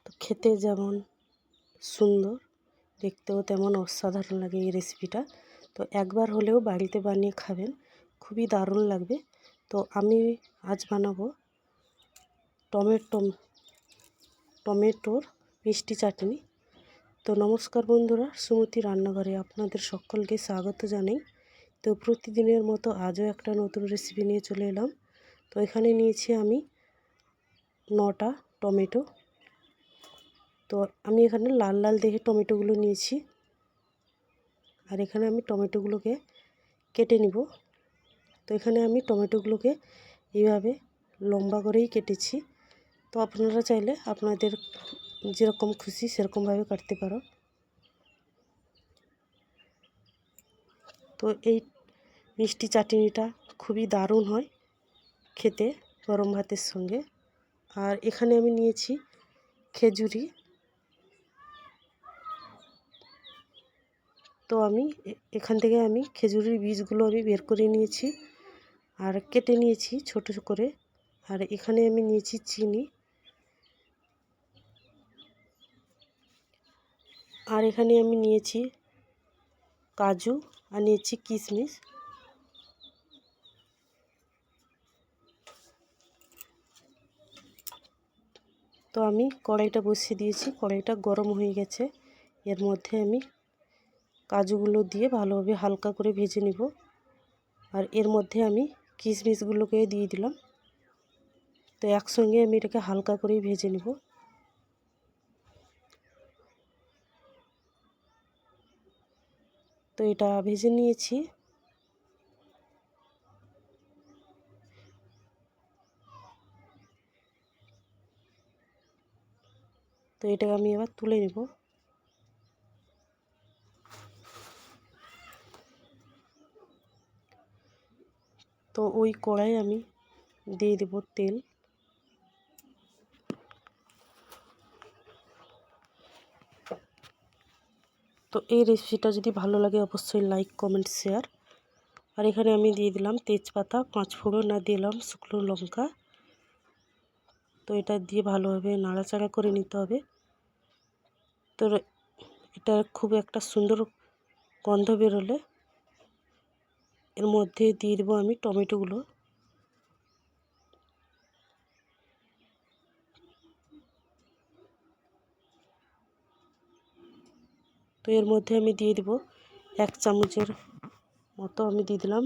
তো খেতে যেমন সুন্দর, দেখতেও তেমন অসাধারণ লাগে এই রেসিপিটা। তো একবার হলেও বাড়িতে বানিয়ে খাবেন, খুবই দারুণ লাগবে। তো আমি আজ বানাবো টমেটোর মিষ্টি চাটনি। তো নমস্কার বন্ধুরা, সুমতি রান্নাঘরে আপনাদের সকলকে স্বাগত জানাই। তো প্রতিদিনের মতো আজও একটা নতুন রেসিপি নিয়ে চলে এলাম। তো এখানে নিয়েছি আমি 9টা টমেটো। তো আমি এখানে লাল লাল দেখে টমেটোগুলো নিয়েছি, আর এখানে আমি টমেটোগুলোকে কেটে নিব। তো এখানে আমি টমেটোগুলোকে এইভাবে লম্বা করেই কেটেছি। তো আপনারা চাইলে আপনাদের যেরকম খুশি সেরকমভাবে কাটতে পারো। তো এই মিষ্টি চাটনিটা খুবই দারুণ হয় খেতে গরম ভাতের সঙ্গে। আর এখানে আমি নিয়েছি খেজুরি। তো আমি এখান থেকে খেজুরির বীজগুলো আমি বের করে নিয়েছি আর কেটে নিয়েছি ছোট করে। আর এখানে আমি নিয়েছি চিনি, আর এখানে আমি নিয়েছি কাজু, আর নিয়েছি কিশমিশ। তো আমি কড়াইটা বসিয়ে দিয়েছি, কড়াইটা গরম হয়ে গেছে। এর মধ্যে আমি কাজুগুলো দিয়ে ভালোভাবে হালকা করে ভেজে নিব। আর এর মধ্যে আমি কিশমিশগুলোকে দিয়ে দিলাম। তো একসঙ্গে আমি এটাকে হালকা করেই ভেজে নিব। তো এটা ভেজে নিয়েছি। তো এটাকে আমি এবার তুলে নেব। তো ওই কড়াই আমি দিয়ে দেব তেল। তো এই রেসিপিটা যদি ভালো লাগে অবশ্যই লাইক, কমেন্ট, শেয়ার। আর এখানে আমি দিয়ে দিলাম তেজপাতা, 5 ফোড়ন, আর দিলাম শুকনো লঙ্কা। তো এটা দিয়ে ভালোভাবে নাড়াচাড়া করে নিতে হবে। তো এটা খুব একটা সুন্দর গন্ধ বেরোলে এর মধ্যে দিয়ে দেবো আমি টমেটোগুলো। তো এর মধ্যে আমি দিয়ে দেবো 1 চামচের মতো আমি দিয়ে দিলাম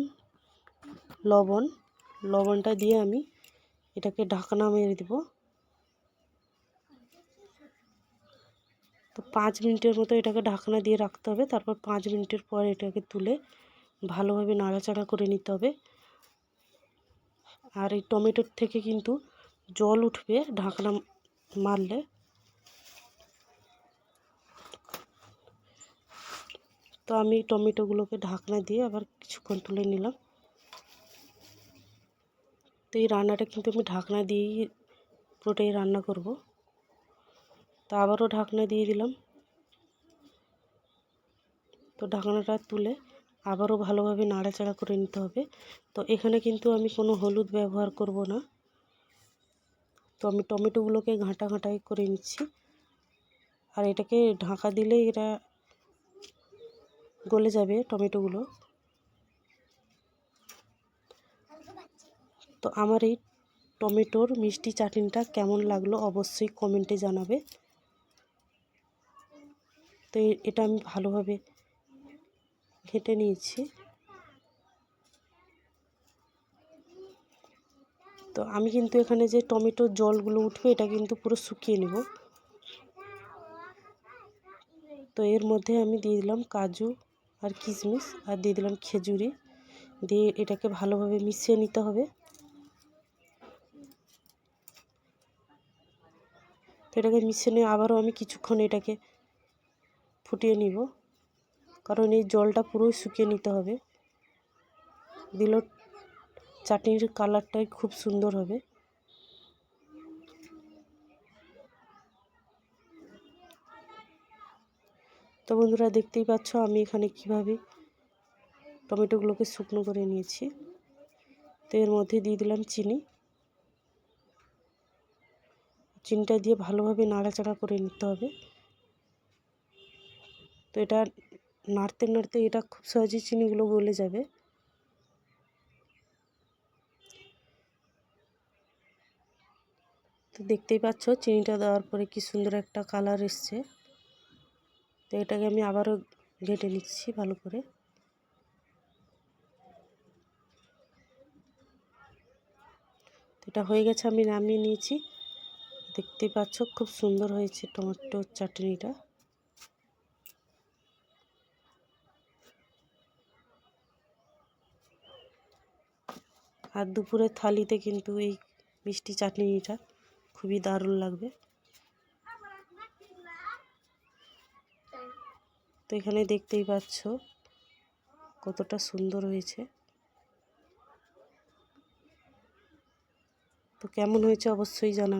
লবণ। লবণটা দিয়ে আমি এটাকে ঢাকনা মেরে দেব। তো 5 মিনিটের মতো এটাকে ঢাকনা দিয়ে রাখতে হবে। তারপর 5 মিনিটের পর এটাকে তুলে ভালোভাবে নাড়াচাড়া করে নিতে হবে। আর এই টমেটোর থেকে কিন্তু জল উঠবে ঢাকনা মারলে। তো আমি টমেটোগুলোকে ঢাকনা দিয়ে আবার কিছুক্ষণ তুলে নিলাম। তো এই রান্নাটা কিন্তু আমি ঢাকনা দিয়েই পুরোটাই রান্না করব। তো আবারও ঢাকনা দিয়ে দিলাম। তো ঢাকনাটা তুলে আবারও ভালোভাবে নাড়াচাড়া করে নিতে হবে। তো এখানে কিন্তু আমি কোনো হলুদ ব্যবহার করব না। তো আমি টমেটোগুলোকে ঘাঁটাঘাঁটাই করে নিচ্ছি। আর এটাকে ঢাকা দিলেই এটা গলে যাবে টমেটোগুলো। তো আমার এই টমেটোর মিষ্টি চাটনিটা কেমন লাগলো অবশ্যই কমেন্টে জানাবে। তো এটা আমি ভালোভাবে ঘেঁটে নিয়েছি। তো আমি কিন্তু এখানে যে টমেটোর জলগুলো উঠবে এটা কিন্তু পুরো শুকিয়ে নেব। তো এর মধ্যে আমি দিয়ে দিলাম কাজু আর কিশমিশ, আর দিয়ে দিলাম খেজুরি, দিয়ে এটাকে ভালোভাবে মিশিয়ে নিতে হবে। তো এটাকে মিশিয়ে নিয়ে আবারও আমি কিছুক্ষণ এটাকে ফুটিয়ে নিব, কারণ এই জলটা পুরোই শুকিয়ে নিতে হবে। দিলে চাটনির কালারটাই খুব সুন্দর হবে। তো বন্ধুরা দেখতেই পাচ্ছ আমি এখানে কিভাবে টমেটোগুলোকে শুকনো করে নিয়েছি। তো এর মধ্যে দিয়ে দিলাম চিনি, চিনিটা দিয়ে ভালোভাবে নাড়াচাড়া করে নিতে হবে। তো এটা নাড়তে নাড়তে এটা খুব সহজেই চিনিগুলো গলে যাবে। তো দেখতেই পাচ্ছ চিনিটা দেওয়ার পরে কি সুন্দর একটা কালার এসছে। তো এটাকে আমি আবারও ঘেটে নিচ্ছি ভালো করে। এটা হয়ে গেছে, আমি নামিয়ে নিয়েছি। দেখতেই পাচ্ছ খুব সুন্দর হয়েছে টমেটোর চাটনিটা। আর দুপুরের থালিতে কিন্তু এই মিষ্টি চাটনিটা খুবই দারুণ লাগবে। তো এখানে দেখতেই পাচ্ছ কতটা সুন্দর হয়েছে। তো কেমন হয়েছে অবশ্যই জানাবে।